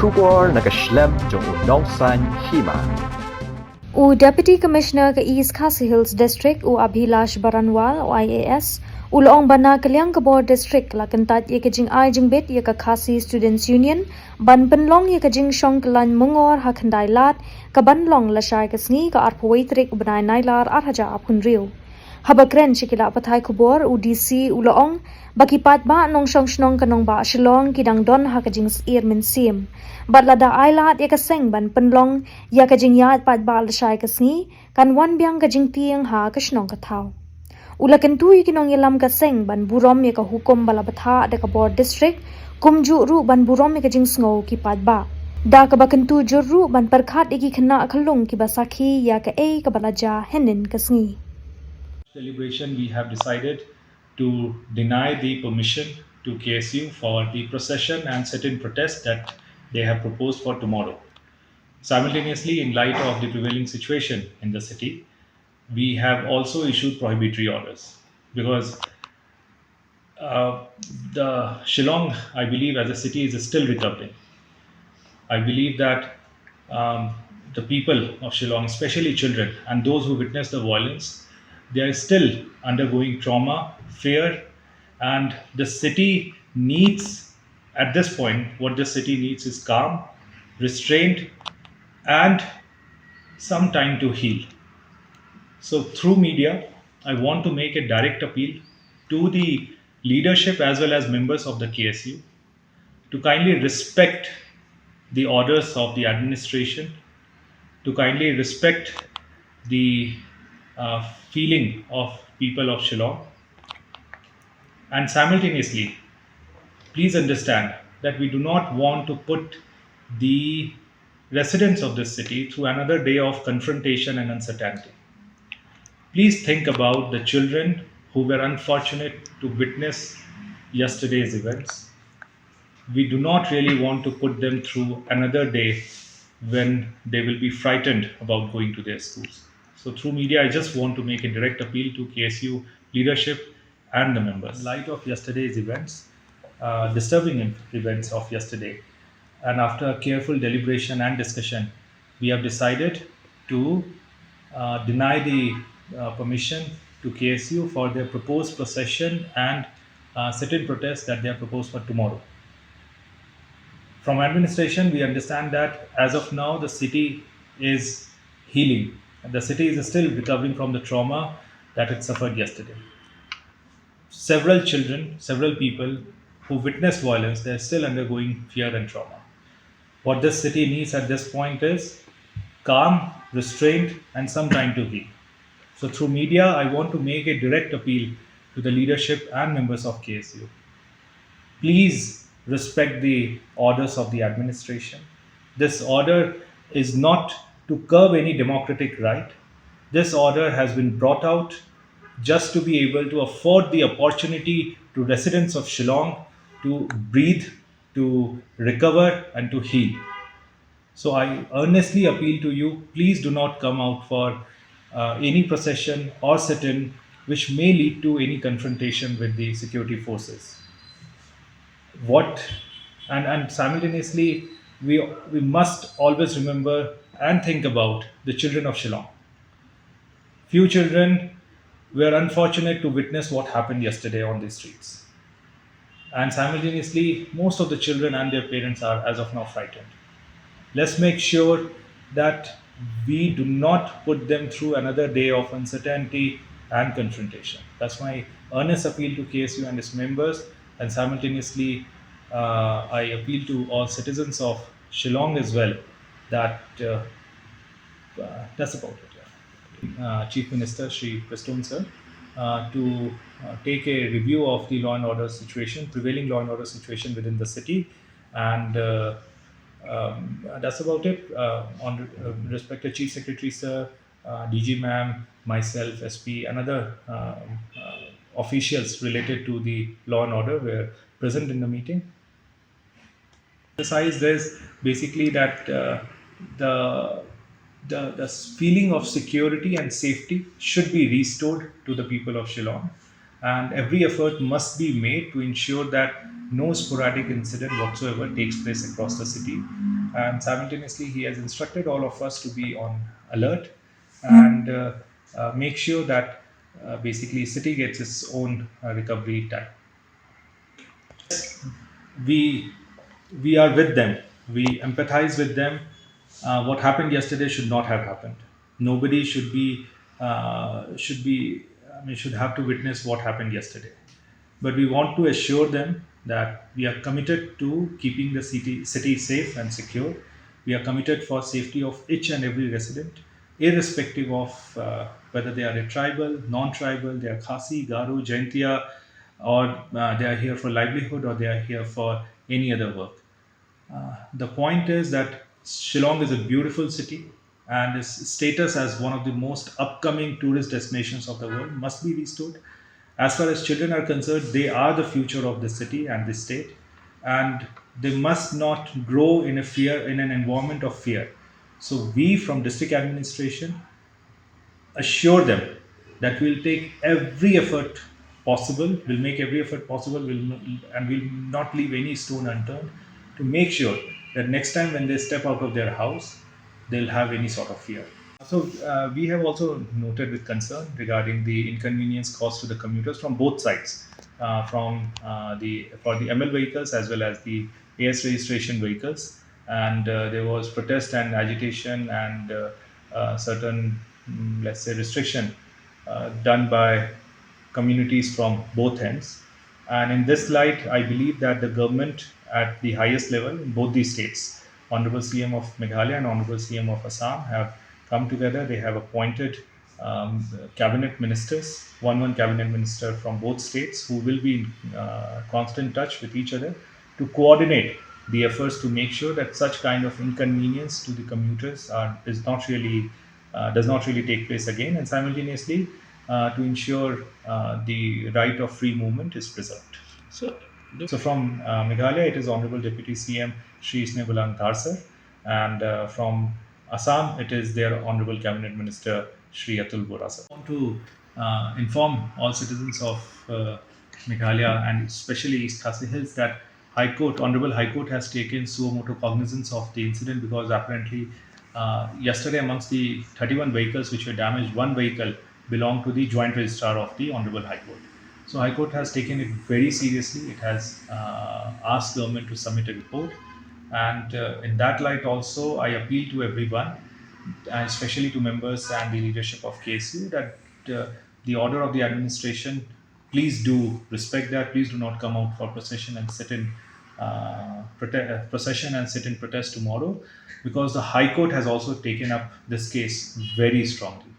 Shubor nakaslem jong unongsan Hima. Deputy Commissioner ka East Khasi Hills District Abhilash Baranwal IAS Ulong Bana Kalyang Kabor District la Kyntait ye ka Jingai Jingbit ye ka Khasi Students Union ban penlong ye ka jing Shong Kyllain Mungor ha Khyndailad ka banlong la shai ka sngi ka arpwaitrik ubnai nailar arhaja apun riu. Habakren shikila pathai kubor DC Ulong bakipat ba nong Shong Shnong kanong ba Shillong kidang don ha ka jing ir min sim. Batlada ailat ya ka seng ban penlong ya ka jing yat pat ba la shai ka sngi kan wan biang ka jing tiang ha ka shnong ka thau. Ulakan tu ikinong yalam ka seng ban burom ya ka hukum bala batha da ka board district kumju ru ban burom ya ka jing sngo ki pat ba. Da ka bakantu jurru ban perkhat iki khna khalung ki basakhi ya ka ka balaja henin ka sngi. Deliberation, we have decided to deny the permission to KSU for the procession and sit-in protest that they have proposed for tomorrow. Simultaneously, in light of the prevailing situation in the city, we have also issued prohibitory orders because the Shillong, I believe, as a city is still recovering. I believe that the people of Shillong, especially children and those who witnessed the violence, they are still undergoing trauma, fear, and the city needs, at this point, what the city needs is calm, restraint, and some time to heal. So through media, I want to make a direct appeal to the leadership as well as members of the KSU to kindly respect the orders of the administration, to kindly respect the feeling of people of Shillong, and simultaneously please understand that we do not want to put the residents of this city through another day of confrontation and uncertainty. Please think about the children who were unfortunate to witness yesterday's events. We do not really want to put them through another day when they will be frightened about going to their schools. So through media, I just want to make a direct appeal to KSU leadership and the members. In light of yesterday's events, disturbing events of yesterday, and after careful deliberation and discussion, we have decided to deny the permission to KSU for their proposed procession and sit-in protest that they have proposed for tomorrow. From administration, we understand that as of now, the city is healing. The city is still recovering from the trauma that it suffered yesterday. Several children, several people who witnessed violence, they are still undergoing fear and trauma. What this city needs at this point is calm, restraint, and some time to heal. So through media, I want to make a direct appeal to the leadership and members of KSU. Please respect the orders of the administration. This order is not to curb any democratic right. This order has been brought out just to be able to afford the opportunity to residents of Shillong to breathe, to recover, and to heal. So I earnestly appeal to you, please do not come out for any procession or sit-in which may lead to any confrontation with the security forces. And simultaneously, we must always remember and think about the children of Shillong. Few children were unfortunate to witness what happened yesterday on the streets. And simultaneously, most of the children and their parents are as of now frightened. Let's make sure that we do not put them through another day of uncertainty and confrontation. That's my earnest appeal to KSU and its members, and simultaneously I appeal to all citizens of Shillong as well that that's about it. Yeah. Chief Minister Shri Prestone sir to take a review of the law and order situation, prevailing law and order situation within the city, and that's about it. On respected Chief Secretary sir, DG ma'am, myself, SP, and other officials related to the law and order were present in the meeting. Emphasize this basically that the feeling of security and safety should be restored to the people of Shillong, and every effort must be made to ensure that no sporadic incident whatsoever takes place across the city. and simultaneously he has instructed all of us to be on alert and make sure that basically city gets its own recovery time. We we are with them, we empathize with them. What happened yesterday should not have happened. Nobody should have to witness what happened yesterday, but we want to assure them that we are committed to keeping the city safe and secure. We are committed for safety of each and every resident, irrespective of whether they are a tribal, non-tribal, they are Khasi, Garo, Jaintia, or they are here for livelihood, or they are here for any other work. The point is that Shillong is a beautiful city, and its status as one of the most upcoming tourist destinations of the world must be restored. As far as children are concerned, they are the future of the city and the state, and they must not grow in an environment of fear. So we from district administration assure them that we'll take every effort possible, we'll make every effort possible, and we'll not leave any stone unturned to make sure that next time when they step out of their house, they'll have any sort of fear. So we have also noted with concern regarding the inconvenience caused to the commuters from both sides, from the for the ML vehicles as well as the AS registration vehicles, and there was protest and agitation and certain, let's say, restriction done by communities from both ends. And in this light, I believe that the government at the highest level in both these states, Honorable CM of Meghalaya and Honorable CM of Assam, have come together. They have appointed cabinet ministers, one cabinet minister from both states, who will be in constant touch with each other to coordinate the efforts to make sure that such kind of inconvenience to the commuters does not really take place again, and simultaneously to ensure the right of free movement is preserved. So from Meghalaya, it is Honorable Deputy CM Shri Snehulang Tharsar, and from Assam, it is their Honorable Cabinet Minister Shri Atul Borasar. I want to inform all citizens of Meghalaya and especially East Khasi Hills that Honorable High Court has taken suo motu cognizance of the incident, because apparently yesterday amongst the 31 vehicles which were damaged, one vehicle belonged to the Joint Registrar of the Honorable High Court. So High Court has taken it very seriously. It has asked government to submit a report, and in that light also I appeal to everyone, and especially to members and the leadership of KSU, that the order of the administration, please do respect that. Please do not come out for procession and sit in protest tomorrow, because the High Court has also taken up this case very strongly.